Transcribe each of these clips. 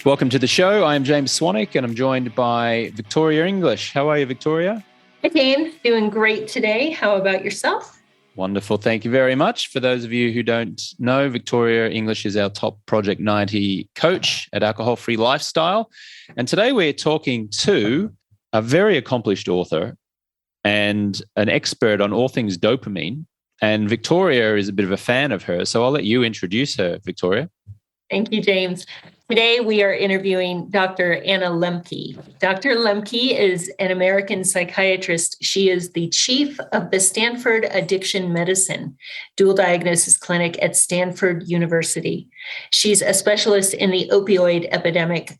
Welcome to the show. I am James Swanwick and I'm joined by Victoria English. How are you, Victoria? Hi, James. Doing great today. How about yourself? Wonderful. Thank you very much. For those of you who don't know, Victoria English is our top Project 90 coach at Alcohol-Free Lifestyle. And today we're talking to a very accomplished author and an expert on all things dopamine. And Victoria is a bit of a fan of her. So I'll let you introduce her, Victoria. Thank you, James. Today, we are interviewing Dr. Anna Lembke. Dr. Lembke is an American psychiatrist. She is the chief of the Stanford Addiction Medicine dual diagnosis clinic at Stanford University. She's a specialist in the opioid epidemic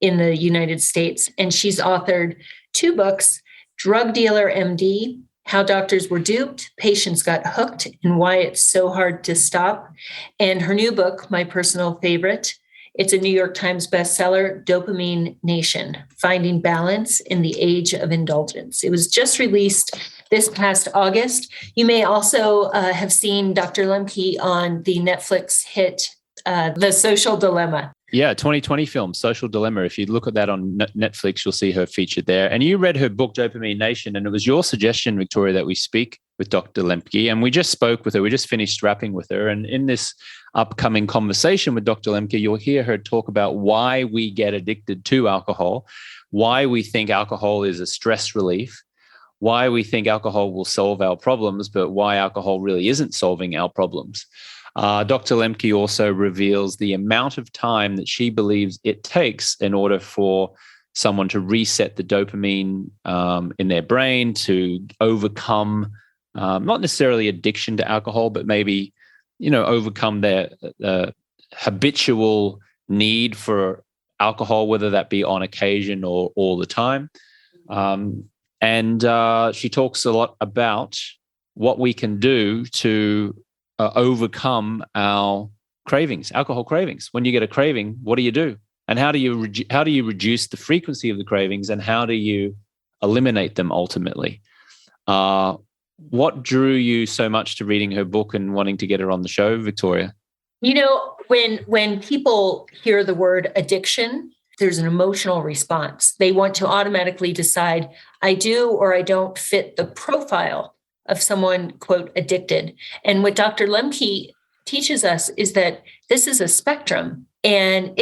in the United States, and she's authored 2 books, Drug Dealer MD, How Doctors Were Duped, Patients Got Hooked, and Why It's So Hard to Stop. And her new book, my personal favorite, it's a New York Times bestseller, Dopamine Nation, Finding Balance in the Age of Indulgence. It was just released this past August. You may also have seen Dr. Lembke on the Netflix hit, The Social Dilemma. Yeah, 2020 film, Social Dilemma. If you look at that on Netflix, you'll see her featured there. And you read her book, Dopamine Nation, and it was your suggestion, Victoria, that we speak with Dr. Lembke. And we just spoke with her. We just finished wrapping with her. And in this upcoming conversation with Dr. Lembke, you'll hear her talk about why we get addicted to alcohol, why we think alcohol is a stress relief, why we think alcohol will solve our problems, but why alcohol really isn't solving our problems. Dr. Lembke also reveals the amount of time that she believes it takes in order for someone to reset the dopamine in their brain, to overcome not necessarily addiction to alcohol, but maybe, overcome their habitual need for alcohol, whether that be on occasion or all the time. And she talks a lot about what we can do to overcome our cravings, alcohol cravings. When you get a craving, what do? And how do you reduce the frequency of the cravings, and how do you eliminate them ultimately? What drew you so much to reading her book and wanting to get her on the show, Victoria? When people hear the word addiction, there's an emotional response. They want to automatically decide, I do or I don't fit the profile of someone, quote, addicted. And what Dr. Lembke teaches us is that this is a spectrum, and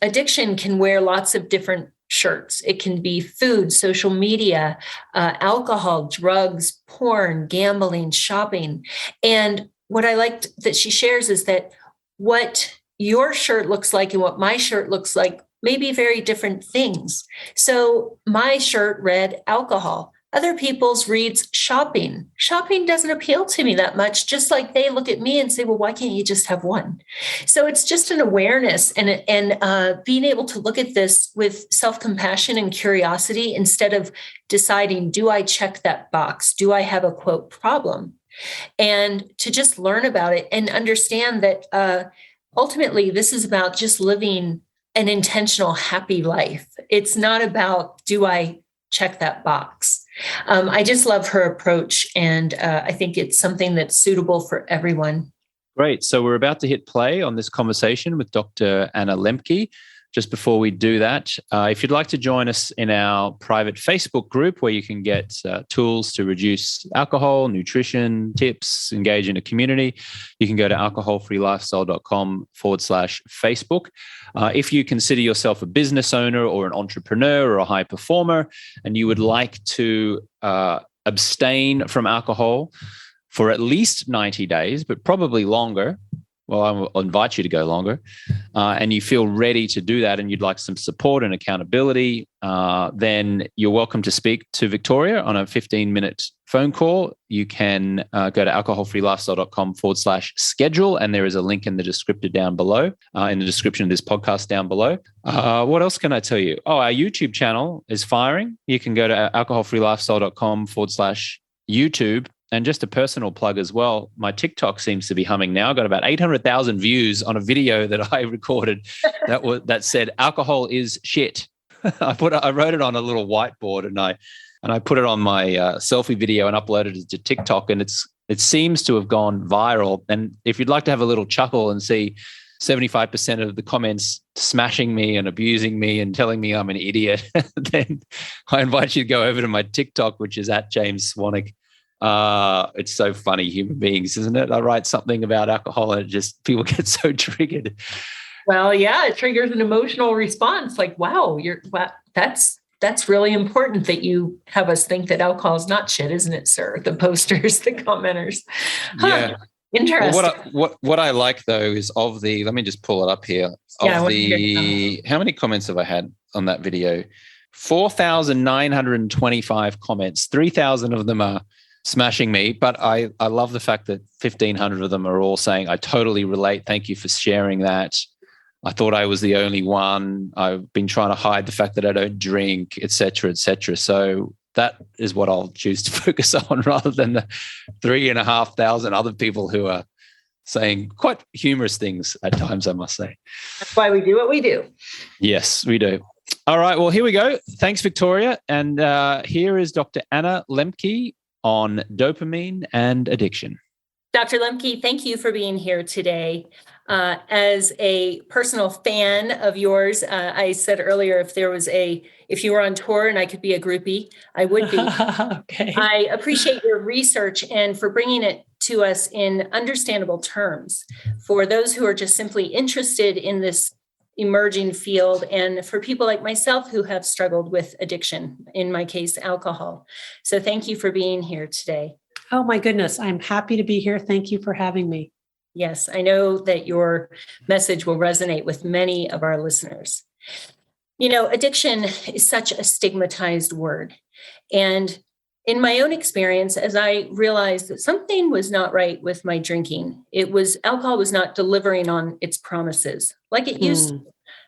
addiction can wear lots of different shirts. It can be food, social media, alcohol, drugs, porn, gambling, shopping. And what I liked that she shares is that what your shirt looks like and what my shirt looks like may be very different things. So my shirt read alcohol. Other people's reads shopping. Shopping doesn't appeal to me that much, just like they look at me and say, well, why can't you just have one? So it's just an awareness and being able to look at this with self-compassion and curiosity instead of deciding, do I check that box? Do I have a, quote, problem? And to just learn about it and understand that ultimately this is about just living an intentional, happy life. It's not about, do I check that box? I just love her approach, and I think it's something that's suitable for everyone. Great. So we're about to hit play on this conversation with Dr. Anna Lembke. Just before we do that, if you'd like to join us in our private Facebook group where you can get tools to reduce alcohol, nutrition, tips, engage in a community, you can go to alcoholfreelifestyle.com/Facebook. If you consider yourself a business owner or an entrepreneur or a high performer, and you would like to abstain from alcohol for at least 90 days, but probably longer, well, I'll invite you to go longer, and you feel ready to do that and you'd like some support and accountability, then you're welcome to speak to Victoria on a 15-minute phone call. You can go to alcoholfreelifestyle.com/schedule, and there is a link in the description down below, in the description of this podcast down below. What else can I tell you? Oh, our YouTube channel is firing. You can go to alcoholfreelifestyle.com/YouTube. And just a personal plug as well, my TikTok seems to be humming now. I got about 800,000 views on a video that I recorded that said alcohol is shit. I wrote it on a little whiteboard and I put it on my selfie video and uploaded it to TikTok, and it seems to have gone viral. And if you'd like to have a little chuckle and see 75% of the comments smashing me and abusing me and telling me I'm an idiot, then I invite you to go over to my TikTok, which is at James Swanwick. It's so funny, human beings, isn't it? I write something about alcohol and people get so triggered. Well, yeah, it triggers an emotional response. Like, wow, that's really important that you have us think that alcohol is not shit, isn't it, sir? The posters, the commenters. Yeah. Interesting. Well, what I like though is let me just pull it up here. How many comments have I had on that video? 4,925 comments. 3,000 of them are smashing me, but I love the fact that 1,500 of them are all saying, I totally relate. Thank you for sharing that. I thought I was the only one. I've been trying to hide the fact that I don't drink, et cetera, et cetera. So that is what I'll choose to focus on rather than the 3,500 other people who are saying quite humorous things at times, I must say. That's why we do what we do. Yes, we do. All right. Well, here we go. Thanks, Victoria. And here is Dr. Anna Lembke on dopamine and addiction. Dr. Lembke, thank you for being here today. As a personal fan of yours, I said earlier, if you were on tour and I could be a groupie, I would be. Okay. I appreciate your research and for bringing it to us in understandable terms for those who are just simply interested in this emerging field, and for people like myself who have struggled with addiction, in my case, alcohol. So thank you for being here today. Oh my goodness. I'm happy to be here. Thank you for having me. Yes, I know that your message will resonate with many of our listeners. You know, addiction is such a stigmatized word. And in my own experience, as I realized that something was not right with my drinking, alcohol was not delivering on its promises like it used to.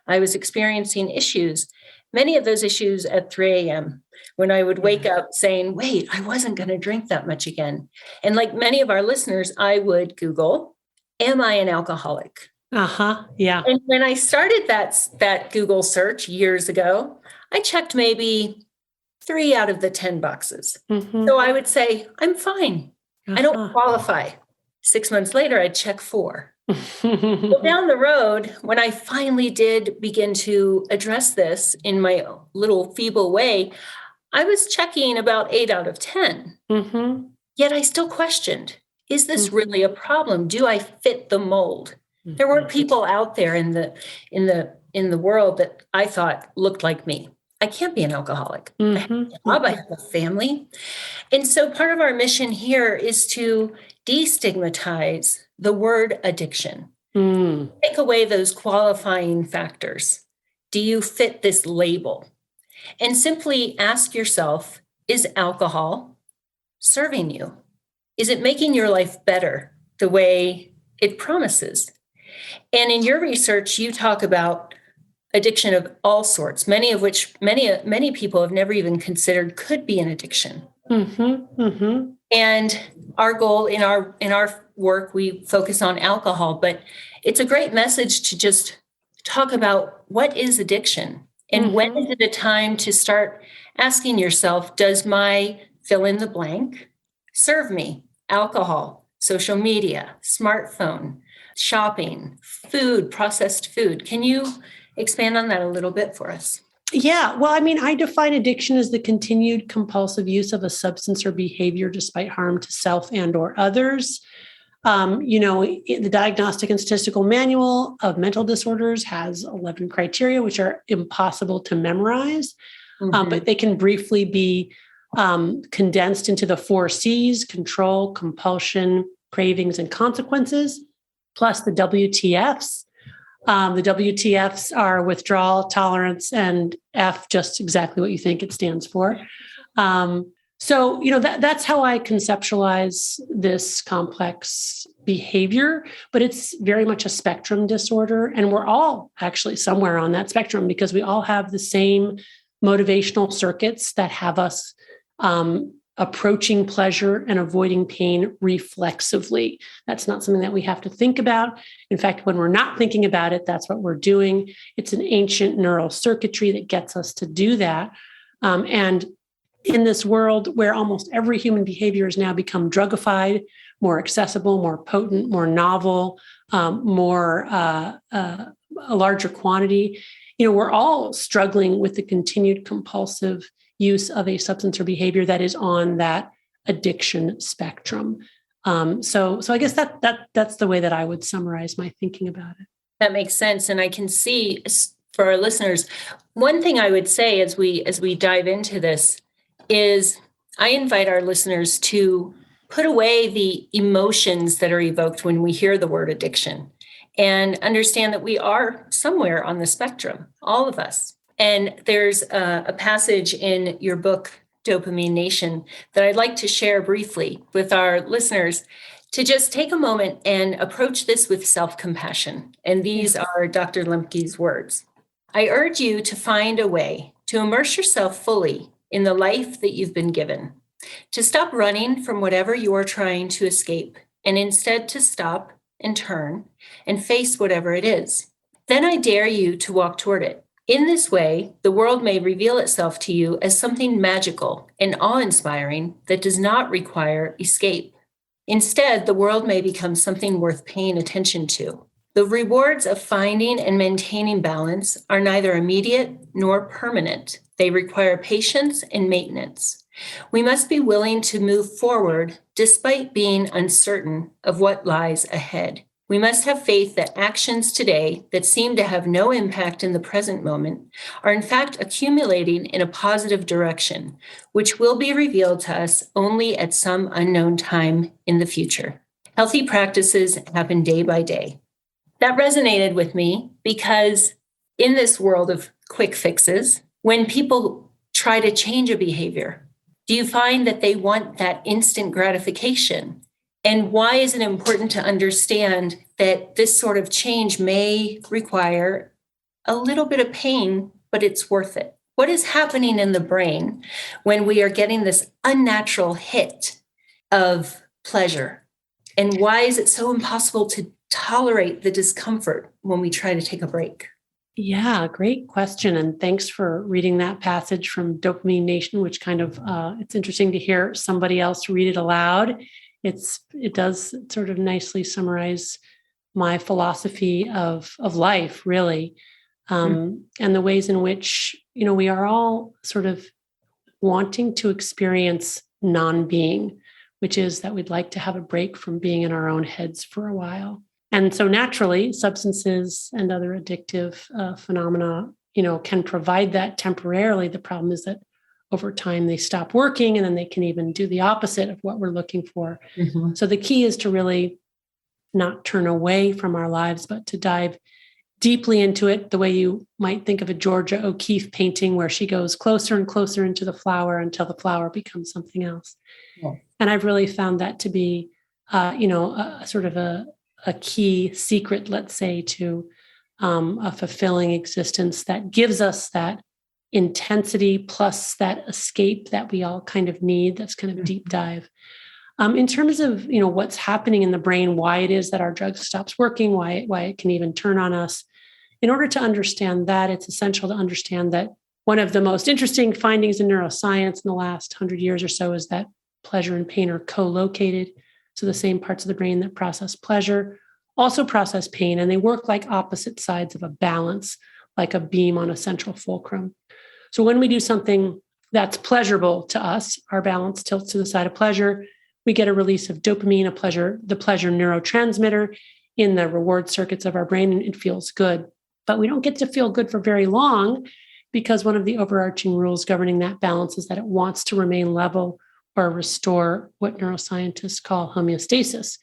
I was experiencing issues, many of those issues at 3 a.m. when I would wake up saying, wait, I wasn't going to drink that much again. And like many of our listeners, I would Google, am I an alcoholic? Yeah. And when I started that Google search years ago, I checked maybe 3 out of the 10 boxes. Mm-hmm. So I would say, I'm fine. I don't qualify. 6 months later, I'd check 4. Well, down the road, when I finally did begin to address this in my little feeble way, I was checking about 8 out of 10. Mm-hmm. Yet I still questioned, is this really a problem? Do I fit the mold? Mm-hmm. There weren't people out there in the world that I thought looked like me. I can't be an alcoholic. Mm-hmm. I have a job, I have a family. And so part of our mission here is to destigmatize the word addiction. Take away those qualifying factors. Do you fit this label? And simply ask yourself, is alcohol serving you? Is it making your life better the way it promises? And in your research, you talk about addiction of all sorts, many of which many people have never even considered could be an addiction. Mm-hmm. Mm-hmm. And our goal in our work, we focus on alcohol, but it's a great message to just talk about what is addiction and when is it a time to start asking yourself, does my fill in the blank serve me? Alcohol, social media, smartphone, shopping, food, processed food. Can you expand on that a little bit for us? Yeah. Well, I mean, I define addiction as the continued compulsive use of a substance or behavior despite harm to self and or others. The Diagnostic and Statistical Manual of Mental Disorders has 11 criteria, which are impossible to memorize, but they can briefly be condensed into the 4 C's: control, compulsion, cravings, and consequences, plus the WTFs. The WTFs are withdrawal, tolerance, and F, just exactly what you think it stands for. That's how I conceptualize this complex behavior, but it's very much a spectrum disorder. And we're all actually somewhere on that spectrum because we all have the same motivational circuits that have us approaching pleasure and avoiding pain reflexively. That's not something that we have to think about. In fact, when we're not thinking about it, that's what we're doing. It's an ancient neural circuitry that gets us to do that. And in this world where almost every human behavior has now become drugified, more accessible, more potent, more novel, more a larger quantity. We're all struggling with the continued compulsive use of a substance or behavior that is on that addiction spectrum. So I guess that's the way that I would summarize my thinking about it. That makes sense. And I can see for our listeners, one thing I would say as we dive into this is I invite our listeners to put away the emotions that are evoked when we hear the word addiction and understand that we are somewhere on the spectrum, all of us. And there's a passage in your book, Dopamine Nation, that I'd like to share briefly with our listeners to just take a moment and approach this with self-compassion. And these are Dr. Lembke's words. I urge you to find a way to immerse yourself fully in the life that you've been given, to stop running from whatever you are trying to escape, and instead to stop and turn and face whatever it is. Then I dare you to walk toward it. In this way, the world may reveal itself to you as something magical and awe-inspiring that does not require escape. Instead, the world may become something worth paying attention to. The rewards of finding and maintaining balance are neither immediate nor permanent. They require patience and maintenance. We must be willing to move forward despite being uncertain of what lies ahead. We must have faith that actions today that seem to have no impact in the present moment are in fact accumulating in a positive direction, which will be revealed to us only at some unknown time in the future. Healthy practices happen day by day. That resonated with me because in this world of quick fixes, when people try to change a behavior, do you find that they want that instant gratification? And why is it important to understand that this sort of change may require a little bit of pain, but it's worth it? What is happening in the brain when we are getting this unnatural hit of pleasure? And why is it so impossible to tolerate the discomfort when we try to take a break? Yeah, great question. And thanks for reading that passage from Dopamine Nation, which kind of, it's interesting to hear somebody else read it aloud. It does sort of nicely summarize my philosophy of life, really, and the ways in which, we are all sort of wanting to experience non-being, which is that we'd like to have a break from being in our own heads for a while. And so naturally, substances and other addictive phenomena, can provide that temporarily. The problem is that over time, they stop working, and then they can even do the opposite of what we're looking for. Mm-hmm. So the key is to really not turn away from our lives, but to dive deeply into it, the way you might think of a Georgia O'Keeffe painting where she goes closer and closer into the flower until the flower becomes something else. Yeah. And I've really found that to be, a sort of a key secret, let's say, to a fulfilling existence that gives us that intensity plus that escape that we all kind of need. That's kind of a deep dive. In terms of, what's happening in the brain, why it is that our drug stops working, why it can even turn on us. In order to understand that, it's essential to understand that one of the most interesting findings in neuroscience in the last 100 years or so is that pleasure and pain are co-located. So the same parts of the brain that process pleasure also process pain, and they work like opposite sides of a balance, like a beam on a central fulcrum. So when we do something that's pleasurable to us, our balance tilts to the side of pleasure. We get a release of dopamine, the pleasure neurotransmitter in the reward circuits of our brain, and it feels good. But we don't get to feel good for very long because one of the overarching rules governing that balance is that it wants to remain level or restore what neuroscientists call homeostasis.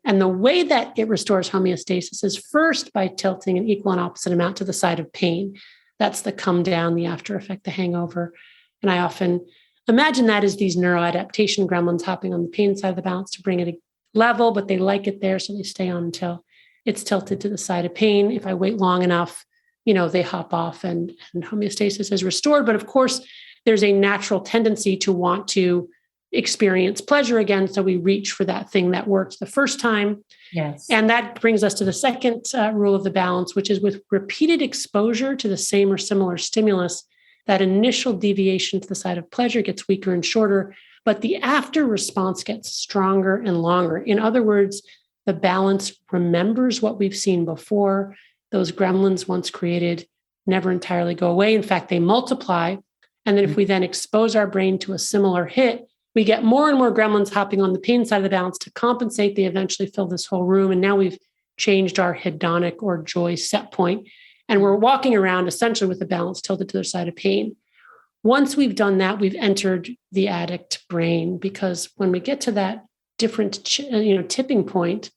And the way that it restores homeostasis is first by tilting an equal and opposite amount to the side of pain. That's the come down, the after effect, the hangover. And I often imagine that as these neuroadaptation gremlins hopping on the pain side of the balance to bring it a level, but they like it there, so they stay on until it's tilted to the side of pain. If I wait long enough, they hop off and homeostasis is restored. But of course, there's a natural tendency to want to experience pleasure again. So we reach for that thing that worked the first time. Yes. And that brings us to the second rule of the balance, which is with repeated exposure to the same or similar stimulus, that initial deviation to the side of pleasure gets weaker and shorter, but the after response gets stronger and longer. In other words, the balance remembers what we've seen before. Those gremlins once created never entirely go away. In fact, they multiply. And then if we then expose our brain to a similar hit, we get more and more gremlins hopping on the pain side of the balance to compensate. They eventually fill this whole room. And now we've changed our hedonic or joy set point. And we're walking around essentially with the balance tilted to the side of pain. Once we've done that, we've entered the addict brain, because when we get to that different tipping point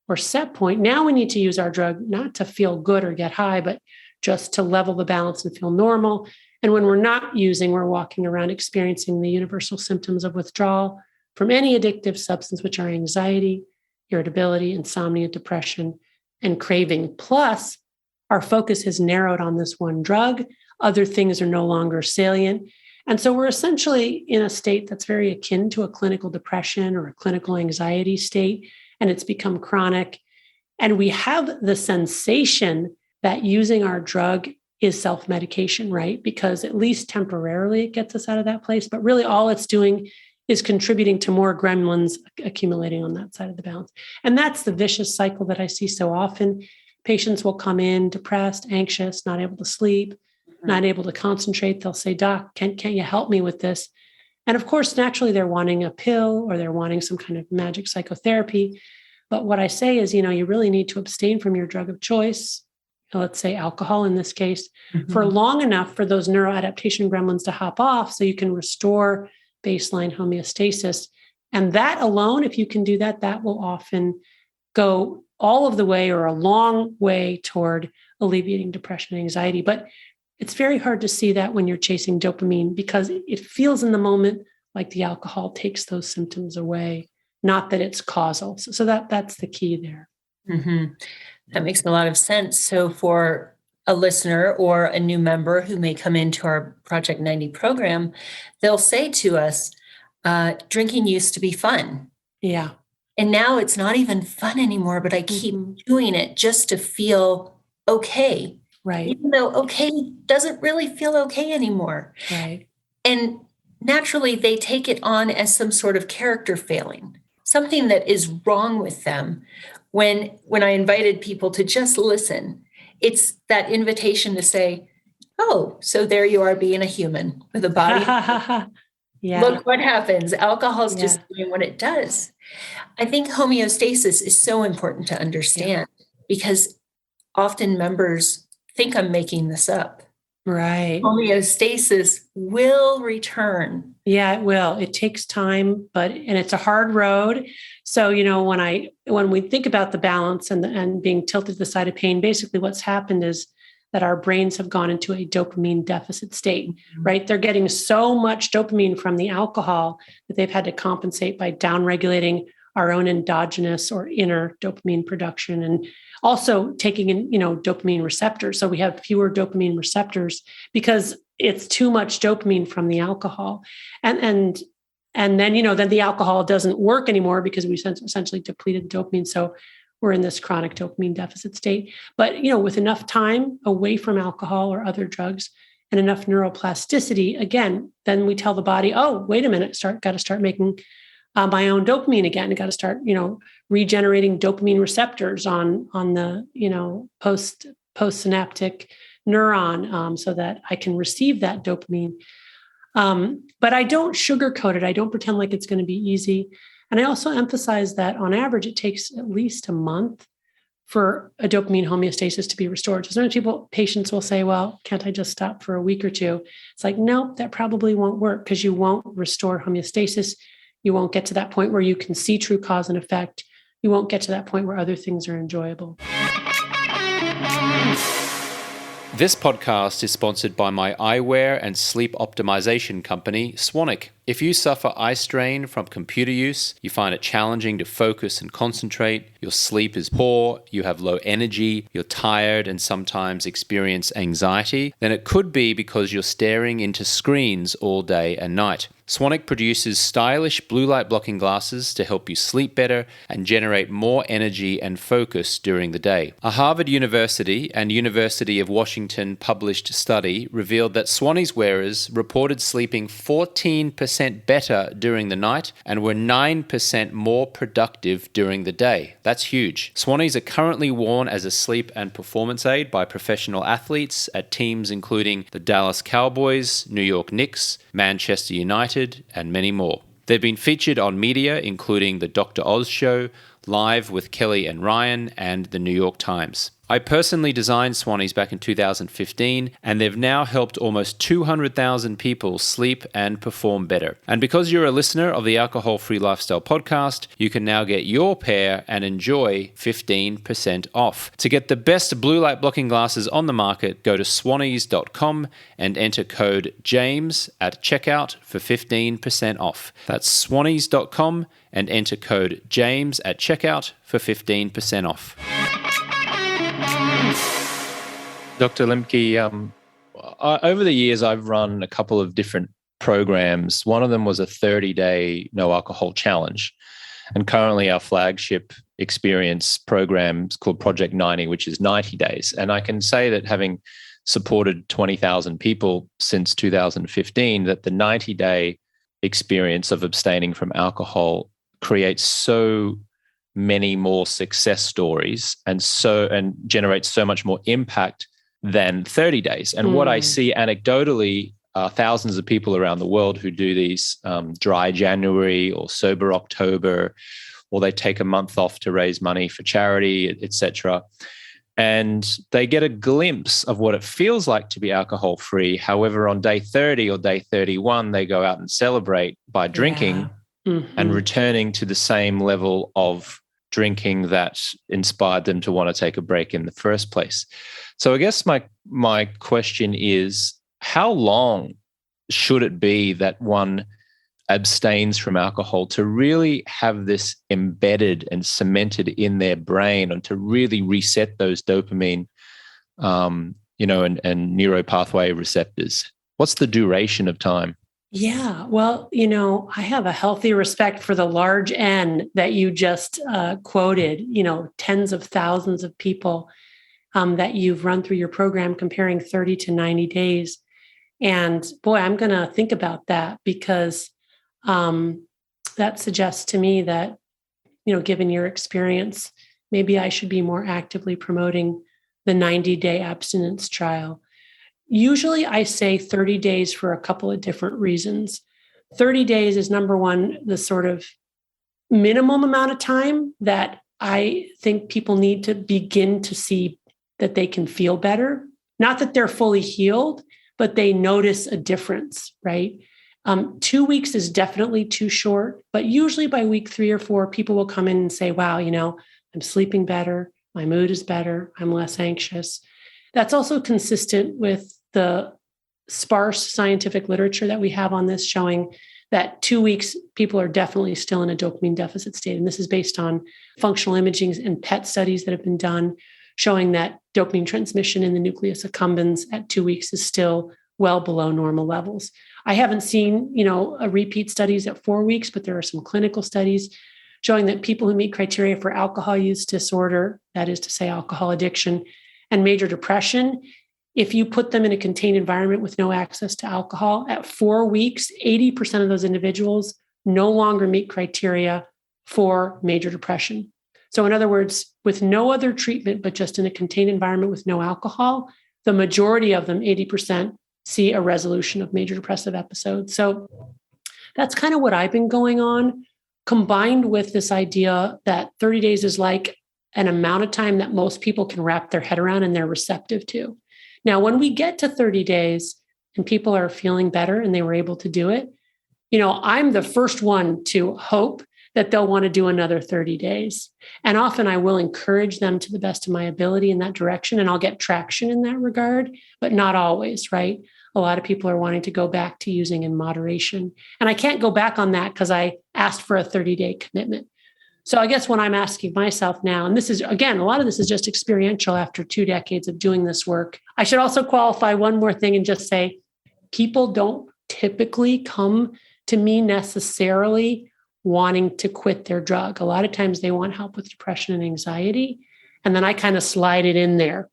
or set point, now we need to use our drug not to feel good or get high, but just to level the balance and feel normal. And when we're not using, we're walking around experiencing the universal symptoms of withdrawal from any addictive substance, which are anxiety, irritability, insomnia, depression, and craving. Plus, our focus has narrowed on this one drug. Other things are no longer salient. And so we're essentially in a state that's very akin to a clinical depression or a clinical anxiety state, and it's become chronic. And we have the sensation that using our drug is self-medication, right? Because at least temporarily it gets us out of that place. But really all it's doing is contributing to more gremlins accumulating on that side of the balance. And that's the vicious cycle that I see so often. Patients will come in depressed, anxious, not able to sleep, not able to concentrate. They'll say, "Doc, can't you help me with this?" And of course, naturally, they're wanting a pill or they're wanting some kind of magic psychotherapy. But what I say is, you really need to abstain from your drug of choice, let's say alcohol in this case, for long enough for those neuroadaptation gremlins to hop off so you can restore baseline homeostasis. And that alone, if you can do that, that will often go all of the way or a long way toward alleviating depression and anxiety. But it's very hard to see that when you're chasing dopamine, because it feels in the moment like the alcohol takes those symptoms away, not that it's causal. So that's the key there. Mm-hmm. That makes a lot of sense. So for a listener or a new member who may come into our Project 90 program, they'll say to us, drinking used to be fun. Yeah. And now it's not even fun anymore, but I keep doing it just to feel okay. Right. Even though okay doesn't really feel okay anymore. Right. And naturally, they take it on as some sort of character failing, something that is wrong with them. When I invited people to just listen, it's that invitation to say, "Oh, so there you are being a human with a body. Yeah. Look what happens. Alcohol is just doing what it does." I think homeostasis is so important to understand because often members think I'm making this up. Right. Homeostasis will return. Yeah, it will. It takes time, and it's a hard road. So, when we think about the balance and being tilted to the side of pain, basically what's happened is that our brains have gone into a dopamine deficit state, right? They're getting so much dopamine from the alcohol that they've had to compensate by downregulating our own endogenous or inner dopamine production, and also taking in, dopamine receptors. So we have fewer dopamine receptors because it's too much dopamine from the alcohol. And then, then the alcohol doesn't work anymore because we essentially depleted dopamine. So we're in this chronic dopamine deficit state. But, with enough time away from alcohol or other drugs and enough neuroplasticity, again, then we tell the body, "Oh, wait a minute, got to start making my own dopamine again. I got to start, regenerating dopamine receptors on the, postsynaptic neuron so that I can receive that dopamine." But I don't sugarcoat it. I don't pretend like it's going to be easy. And I also emphasize that on average, it takes at least a month for a dopamine homeostasis to be restored. So sometimes patients will say, "Well, can't I just stop for a week or two?" It's like, no, that probably won't work because you won't restore homeostasis. You won't get to that point where you can see true cause and effect. You won't get to that point where other things are enjoyable. This podcast is sponsored by my eyewear and sleep optimization company, Swanwick. If you suffer eye strain from computer use, you find it challenging to focus and concentrate, your sleep is poor, you have low energy, you're tired and sometimes experience anxiety, then it could be because you're staring into screens all day and night. Swanwick produces stylish blue light blocking glasses to help you sleep better and generate more energy and focus during the day. A Harvard University and University of Washington published study revealed that Swannies wearers reported sleeping 14% better during the night and were 9% more productive during the day. That's huge. Swannies are currently worn as a sleep and performance aid by professional athletes at teams including the Dallas Cowboys, New York Knicks, Manchester United, and many more. They've been featured on media including The Dr. Oz Show, Live with Kelly and Ryan, and The New York Times. I personally designed Swannies back in 2015, and they've now helped almost 200,000 people sleep and perform better. And because you're a listener of the Alcohol-Free Lifestyle podcast, you can now get your pair and enjoy 15% off. To get the best blue light blocking glasses on the market, go to swannies.com and enter code JAMES at checkout for 15% off. That's swannies.com and enter code JAMES at checkout for 15% off. Dr. Lembke, over the years, I've run a couple of different programs. One of them was a 30-day no alcohol challenge. And currently our flagship experience program is called Project 90, which is 90 days. And I can say that having supported 20,000 people since 2015, that the 90-day experience of abstaining from alcohol creates so many more success stories and generates so much more impact than 30 days. And what I see anecdotally are thousands of people around the world who do these dry January or sober October, or they take a month off to raise money for charity, etc. And they get a glimpse of what it feels like to be alcohol free. However, on day 30 or day 31, they go out and celebrate by drinking and returning to the same level of drinking that inspired them to want to take a break in the first place. So I guess my question is, how long should it be that one abstains from alcohol to really have this embedded and cemented in their brain and to really reset those dopamine, and neuropathway receptors? What's the duration of time? Yeah, well, I have a healthy respect for the large N that you just quoted, tens of thousands of people that you've run through your program comparing 30 to 90 days. And boy, I'm going to think about that because that suggests to me that, given your experience, maybe I should be more actively promoting the 90-day abstinence trial. Usually I say 30 days for a couple of different reasons. 30 days is number one, the sort of minimum amount of time that I think people need to begin to see that they can feel better. Not that they're fully healed, but they notice a difference, right? 2 weeks is definitely too short, but usually by week 3 or 4, people will come in and say, wow, I'm sleeping better. My mood is better. I'm less anxious. That's also consistent with the sparse scientific literature that we have on this, showing that 2 weeks, people are definitely still in a dopamine deficit state. And this is based on functional imaging and PET studies that have been done, showing that dopamine transmission in the nucleus accumbens at 2 weeks is still well below normal levels. I haven't seen, a repeat studies at 4 weeks, but there are some clinical studies showing that people who meet criteria for alcohol use disorder, that is to say alcohol addiction, and major depression, if you put them in a contained environment with no access to alcohol, at 4 weeks, 80% of those individuals no longer meet criteria for major depression. So in other words, with no other treatment, but just in a contained environment with no alcohol, the majority of them, 80%, see a resolution of major depressive episodes. So that's kind of what I've been going on, combined with this idea that 30 days is like an amount of time that most people can wrap their head around and they're receptive to. Now, when we get to 30 days and people are feeling better and they were able to do it, I'm the first one to hope that they'll want to do another 30 days. And often I will encourage them to the best of my ability in that direction, and I'll get traction in that regard, but not always, right? A lot of people are wanting to go back to using in moderation. And I can't go back on that because I asked for a 30-day commitment. So I guess what I'm asking myself now, and this is, again, a lot of this is just experiential after 2 decades of doing this work. I should also qualify one more thing and just say, people don't typically come to me necessarily wanting to quit their drug. A lot of times they want help with depression and anxiety, and then I kind of slide it in there.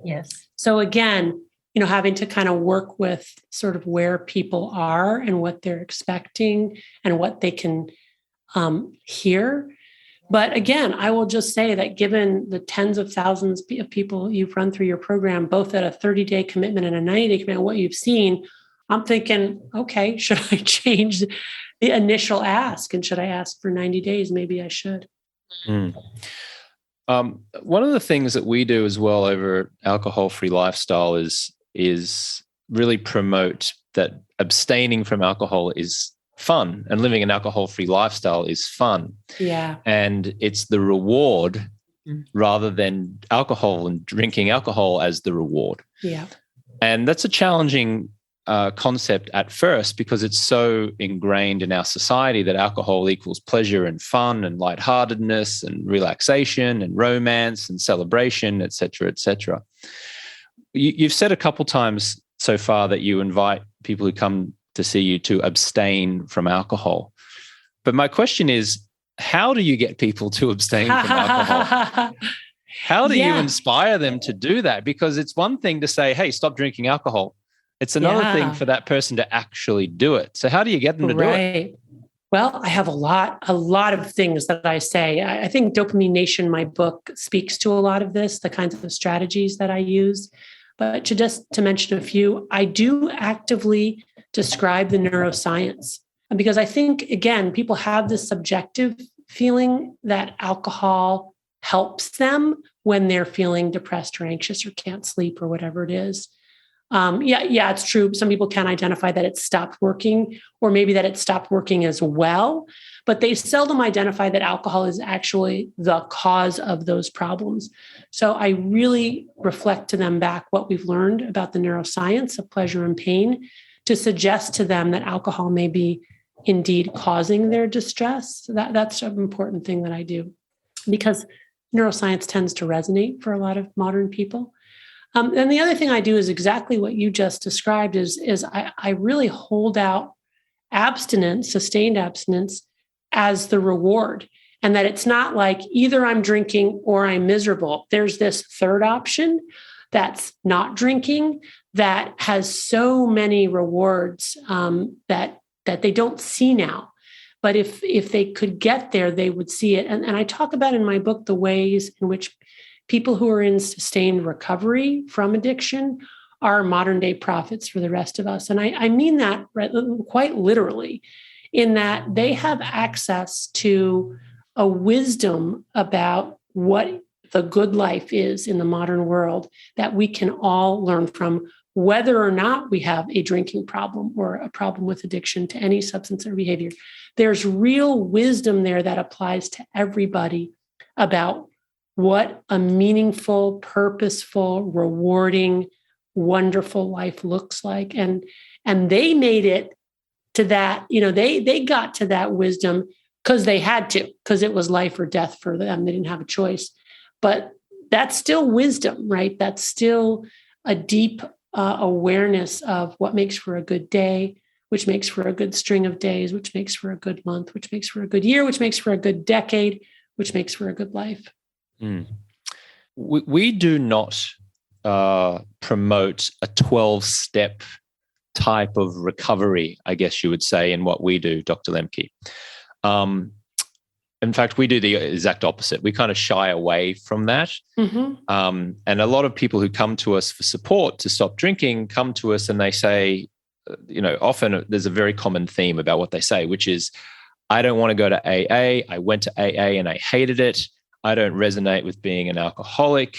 Yes. So again, having to kind of work with sort of where people are and what they're expecting and what they can hear. But again, I will just say that given the tens of thousands of people you've run through your program, both at a 30-day commitment and a 90-day commitment, what you've seen, I'm thinking, okay, should I change the initial ask? And should I ask for 90 days? Maybe I should. Mm. One of the things that we do as well over Alcohol-Free Lifestyle is really promote that abstaining from alcohol is fun and living an alcohol-free lifestyle is fun. Yeah. And it's the reward rather than alcohol and drinking alcohol as the reward. Yeah. And that's a challenging concept at first because it's so ingrained in our society that alcohol equals pleasure and fun and lightheartedness and relaxation and romance and celebration, et cetera, et cetera. You've said a couple times so far that you invite people who come to see you to abstain from alcohol. But my question is, how do you get people to abstain from alcohol? How do you inspire them to do that? Because it's one thing to say, hey, stop drinking alcohol. It's another thing for that person to actually do it. So how do you get them to do it? Well, I have a lot of things that I say. I think Dopamine Nation, my book, speaks to a lot of this, the kinds of strategies that I use. But to mention a few, I do actively describe the neuroscience. Because I think, again, people have this subjective feeling that alcohol helps them when they're feeling depressed or anxious or can't sleep or whatever it is. It's true. Some people can identify that it stopped working, or maybe that it stopped working as well, but they seldom identify that alcohol is actually the cause of those problems. So I really reflect to them back what we've learned about the neuroscience of pleasure and pain to suggest to them that alcohol may be indeed causing their distress. That's an important thing that I do because neuroscience tends to resonate for a lot of modern people. And the other thing I do is exactly what you just described is I really hold out abstinence, sustained abstinence, as the reward. And that it's not like either I'm drinking or I'm miserable. There's this third option that's not drinking that has so many rewards that they don't see now. But if they could get there, they would see it. And I talk about in my book the ways in which people who are in sustained recovery from addiction are modern day prophets for the rest of us. And I mean that quite literally, in that they have access to a wisdom about what the good life is in the modern world that we can all learn from, whether or not we have a drinking problem or a problem with addiction to any substance or behavior. There's real wisdom there that applies to everybody about what a meaningful, purposeful, rewarding, wonderful life looks like. And they made it to that, they got to that wisdom because they had to, because it was life or death for them. They didn't have a choice. But that's still wisdom, right? That's still a deep awareness of what makes for a good day, which makes for a good string of days, which makes for a good month, which makes for a good year, which makes for a good decade, which makes for a good life. Mm. We do not promote a 12-step type of recovery, I guess you would say, in what we do, Dr. Lembke. In fact, we do the exact opposite. We kind of shy away from that. Mm-hmm. And a lot of people who come to us for support to stop drinking come to us and they say, often there's a very common theme about what they say, which is, I don't want to go to AA. I went to AA and I hated it. I don't resonate with being an alcoholic.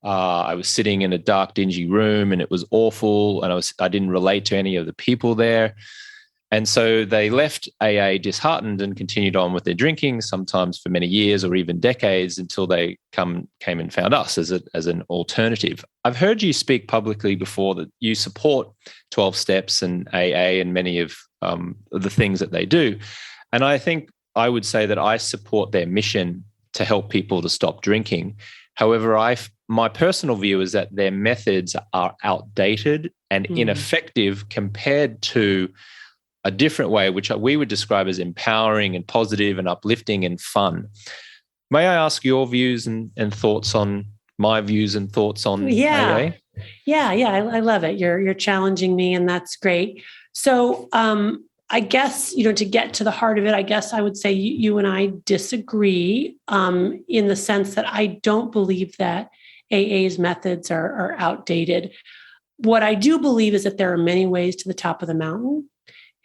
I was sitting in a dark, dingy room and it was awful. And I didn't relate to any of the people there. And so they left AA disheartened and continued on with their drinking, sometimes for many years or even decades, until they came and found us as an alternative. I've heard you speak publicly before that you support 12 Steps and AA and many of the things that they do. And I think I would say that I support their mission to help people to stop drinking. However, my personal view is that their methods are outdated and ineffective compared to a different way, which we would describe as empowering and positive and uplifting and fun. May I ask your views and thoughts on my views and thoughts on AA? Yeah. I love it. You're challenging me, and that's great. So I guess, to get to the heart of it, I guess I would say you and I disagree in the sense that I don't believe that AA's methods are outdated. What I do believe is that there are many ways to the top of the mountain,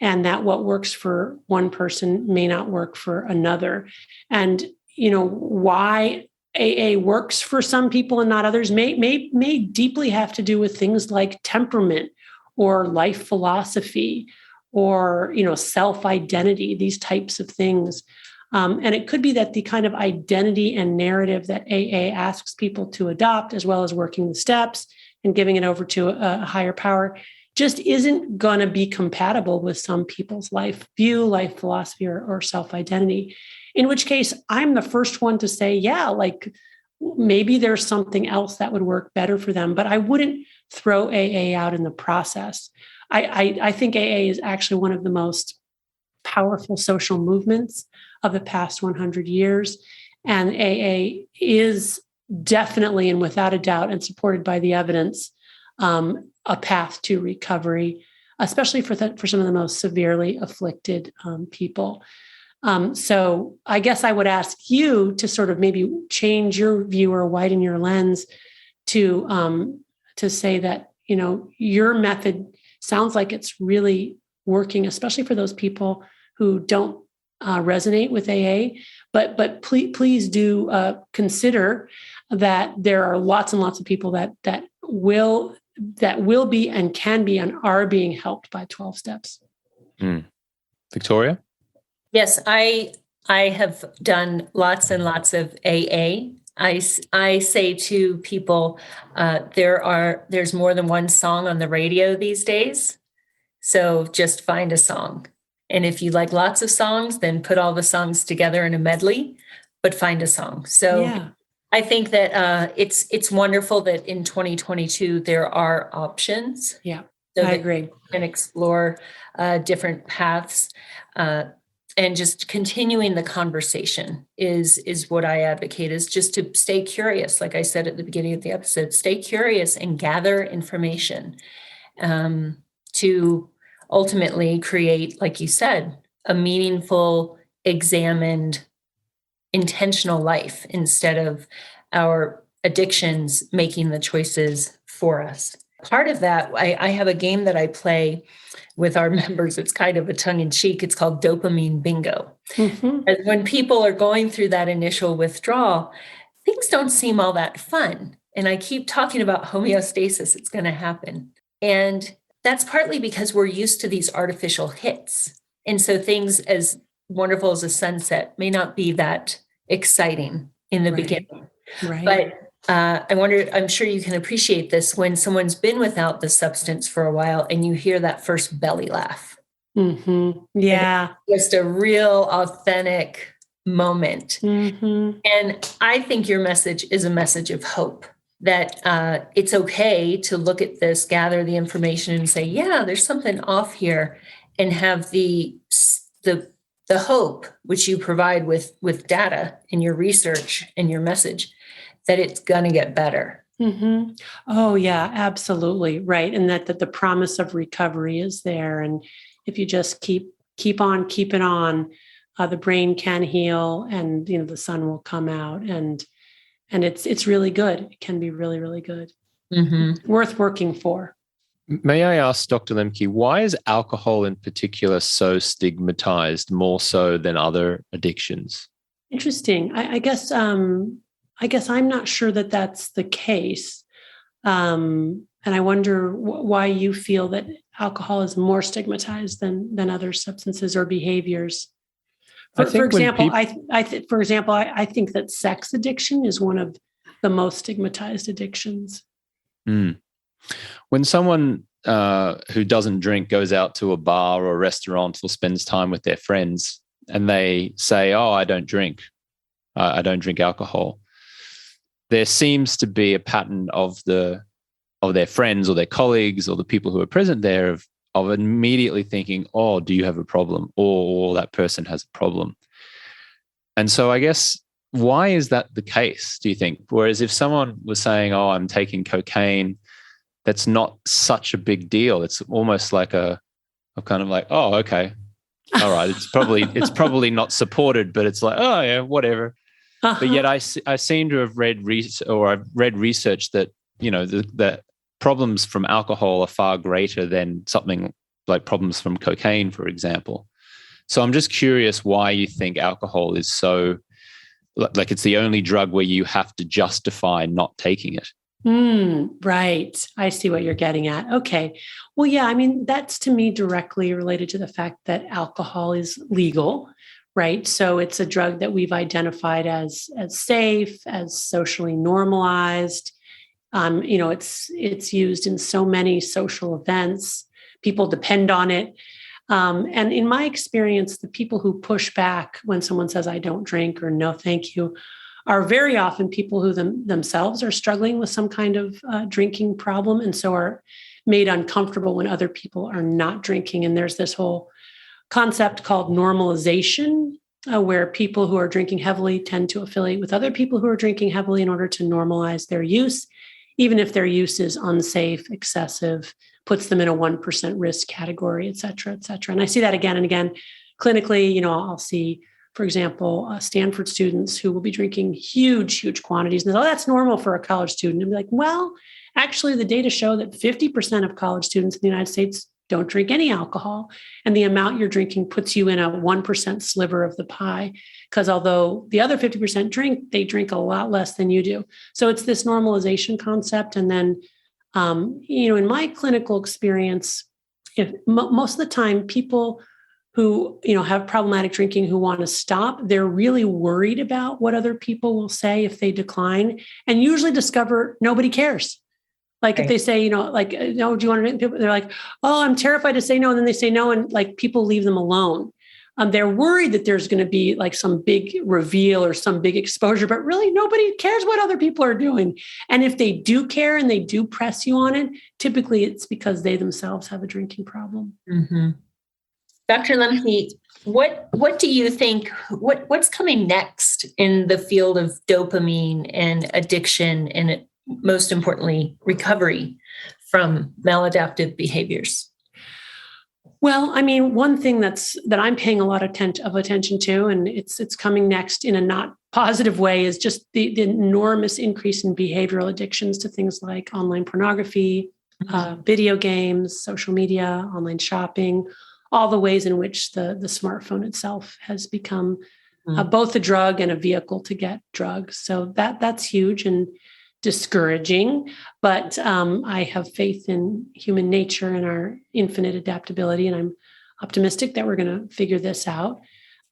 and that what works for one person may not work for another. And, why AA works for some people and not others may deeply have to do with things like temperament or life philosophy or, self-identity, these types of things. And it could be that the kind of identity and narrative that AA asks people to adopt, as well as working the steps and giving it over to a higher power, just isn't going to be compatible with some people's life view, life philosophy, or self-identity. In which case, I'm the first one to say, maybe there's something else that would work better for them, but I wouldn't throw AA out in the process. I think AA is actually one of the most powerful social movements of the past 100 years. And AA is definitely and without a doubt, and supported by the evidence, a path to recovery, especially for some of the most severely afflicted people. So I guess I would ask you to sort of maybe change your view or widen your lens to say that, your method sounds like it's really working, especially for those people who don't resonate with AA. But please do consider that there are lots and lots of people that will be and can be and are being helped by 12 steps. Victoria? Yes, I have done lots and lots of AA. I say to people, there's more than one song on the radio these days. So just find a song. And if you like lots of songs, then put all the songs together in a medley, but find a song. So I think that it's wonderful that in 2022, there are options. Yeah, so I agree. And explore different paths. And just continuing the conversation is what I advocate, is just to stay curious. Like I said at the beginning of the episode, stay curious and gather information to ultimately create, like you said, a meaningful, examined, intentional life instead of our addictions making the choices for us. Part of that, I have a game that I play with our members. It's kind of a tongue-in-cheek. It's called Dopamine Bingo. Mm-hmm. And when people are going through that initial withdrawal, things don't seem all that fun. And I keep talking about homeostasis. It's going to happen. And that's partly because we're used to these artificial hits. And so things as wonderful as a sunset may not be that exciting in the beginning. Right. But I wonder, I'm sure you can appreciate this when someone's been without the substance for a while and you hear that first belly laugh. Mm-hmm. Yeah. Just a real authentic moment. Mm-hmm. And I think your message is a message of hope, that it's okay to look at this, gather the information and say, yeah, there's something off here, and have the hope, which you provide with data in your research and your message, that it's going to get better. Mm-hmm. Oh, yeah, absolutely. Right. And that the promise of recovery is there. And if you just keep on keeping on, the brain can heal, and, the sun will come out, and it's really good. It can be really, really good. Mm-hmm. Worth working for. May I ask, Dr. Lembke, why is alcohol in particular so stigmatized, more so than other addictions? Interesting. I guess I'm not sure that that's the case. And I wonder why you feel that alcohol is more stigmatized than other substances or behaviors. For example, I think that sex addiction is one of the most stigmatized addictions. Mm. When someone who doesn't drink goes out to a bar or a restaurant or spends time with their friends and they say, "Oh, I don't drink. I don't drink alcohol," there seems to be a pattern of their friends or their colleagues or the people who are present there of immediately thinking, oh, do you have a problem? Or that person has a problem. And so I guess, why is that the case, do you think? Whereas if someone was saying, oh, I'm taking cocaine, that's not such a big deal. It's almost like a kind of like, oh, okay. All right. It's probably not supported, but it's like, oh yeah, whatever. But yet I seem to have read I've read research that, the problems from alcohol are far greater than something like problems from cocaine, for example. So I'm just curious why you think alcohol is so, like it's the only drug where you have to justify not taking it. Right. I see what you're getting at. Okay. Well, yeah, I mean, that's to me directly related to the fact that alcohol is legal, right? So it's a drug that we've identified as safe, as socially normalized. It's used in so many social events. People depend on it. And in my experience, the people who push back when someone says, I don't drink or no, thank you, are very often people who themselves are struggling with some kind of drinking problem, and so are made uncomfortable when other people are not drinking. And there's this whole concept called normalization, where people who are drinking heavily tend to affiliate with other people who are drinking heavily in order to normalize their use, even if their use is unsafe, excessive, puts them in a 1% risk category, et cetera, et cetera. And I see that again and again. Clinically, I'll see, for example, Stanford students who will be drinking huge quantities. And that's normal for a college student. And be like, well, actually, the data show that 50% of college students in the United States don't drink any alcohol. And the amount you're drinking puts you in a 1% sliver of the pie. Because although the other 50% drink, they drink a lot less than you do. So it's this normalization concept. And then, in my clinical experience, most of the time people who, have problematic drinking who want to stop, they're really worried about what other people will say if they decline, and usually discover nobody cares. Like if they say, no, do you want to drink? They're like, oh, I'm terrified to say no. And then they say no. And like people leave them alone. They're worried that there's going to be like some big reveal or some big exposure, but really nobody cares what other people are doing. And if they do care and they do press you on it, typically it's because they themselves have a drinking problem. Mm-hmm. Dr. Lembke, what do you think, what's coming next in the field of dopamine and addiction, and most importantly, recovery from maladaptive behaviors? Well, I mean, one thing that I'm paying a lot of attention to, and it's coming next in a not positive way, is just the enormous increase in behavioral addictions to things like online pornography, video games, social media, online shopping, all the ways in which the smartphone itself has become both a drug and a vehicle to get drugs. So that's huge and discouraging, but I have faith in human nature and our infinite adaptability, and I'm optimistic that we're going to figure this out.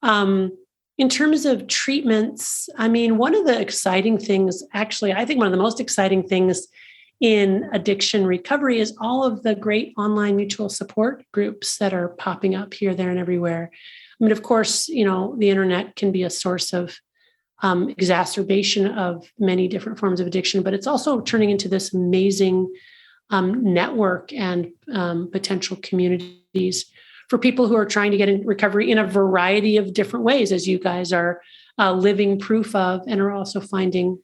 In terms of treatments, I mean, one of the exciting things, actually, I think one of the most exciting things in addiction recovery is all of the great online mutual support groups that are popping up here, there, and everywhere. I mean, of course, the internet can be a source of exacerbation of many different forms of addiction, but it's also turning into this amazing network and potential communities for people who are trying to get in recovery in a variety of different ways, as you guys are living proof of, and are also finding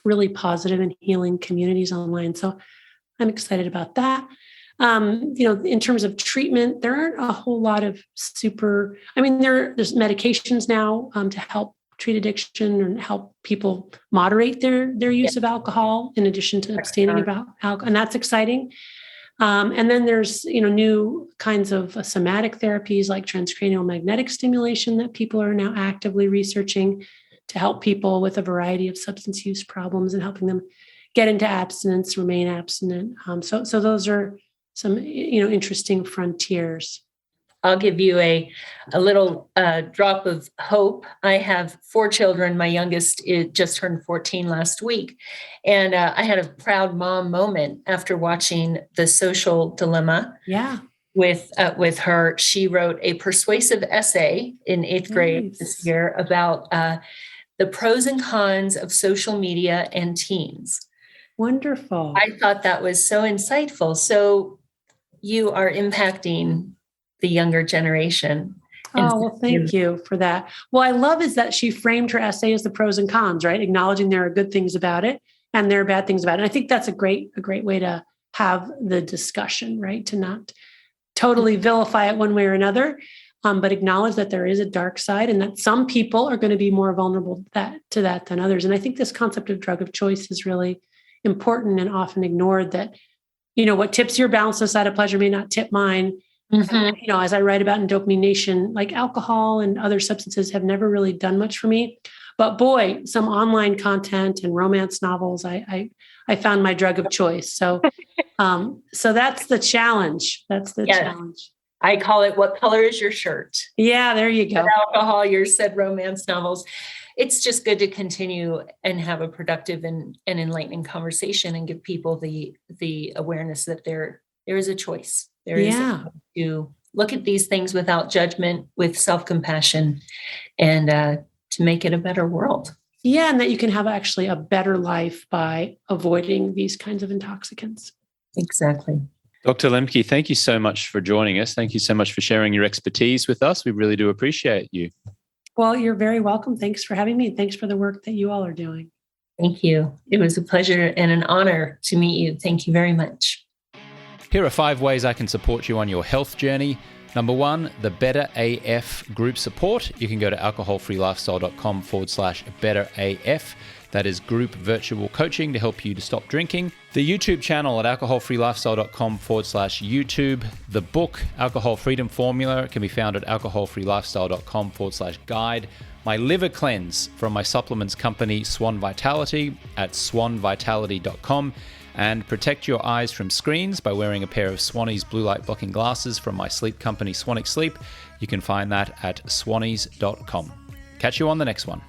really positive and healing communities online. So I'm excited about that. In terms of treatment, there aren't a whole lot of there's medications now to help treat addiction and help people moderate their use of alcohol, in addition to abstaining about alcohol, and that's exciting. And then there's new kinds of somatic therapies like transcranial magnetic stimulation that people are now actively researching to help people with a variety of substance use problems and helping them get into abstinence, remain abstinent. So those are some interesting frontiers. I'll give you a little drop of hope. I have 4 children. My youngest just turned 14 last week. And I had a proud mom moment after watching The Social Dilemma. Yeah. With her. She wrote a persuasive essay in 8th grade this year about the pros and cons of social media and teens. Wonderful. I thought that was so insightful. So you are impacting the younger generation. Oh, well, thank you for that. Well, I love is that she framed her essay as the pros and cons, right? Acknowledging there are good things about it and there are bad things about it. And I think that's a great way to have the discussion, right? To not totally vilify it one way or another, but acknowledge that there is a dark side and that some people are going to be more vulnerable to that than others. And I think this concept of drug of choice is really important and often ignored, that, what tips your boundless side of pleasure may not tip mine. Mm-hmm. As I write about in Dopamine Nation, like alcohol and other substances have never really done much for me. But boy, some online content and romance novels, I found my drug of choice. So, so that's the challenge. That's the challenge. I call it, what color is your shirt? Yeah, there you go. Said alcohol, yours said romance novels. It's just good to continue and have a productive and enlightening conversation and give people the awareness that there is a choice. There is to look at these things without judgment, with self-compassion, and to make it a better world. Yeah, and that you can have actually a better life by avoiding these kinds of intoxicants. Exactly. Dr. Lembke, thank you so much for joining us. Thank you so much for sharing your expertise with us. We really do appreciate you. Well, you're very welcome. Thanks for having me. Thanks for the work that you all are doing. Thank you. It was a pleasure and an honor to meet you. Thank you very much. Here are 5 ways I can support you on your health journey. Number 1, the Better AF group support. You can go to alcoholfreelifestyle.com/betteraf. That is group virtual coaching to help you to stop drinking. The YouTube channel at alcoholfreelifestyle.com/YouTube. The book, Alcohol Freedom Formula, can be found at alcoholfreelifestyle.com/guide. My liver cleanse from my supplements company, Swan Vitality, at swanvitality.com. And protect your eyes from screens by wearing a pair of Swannies blue light blocking glasses from my sleep company, Swanic Sleep. You can find that at swannies.com. Catch you on the next one.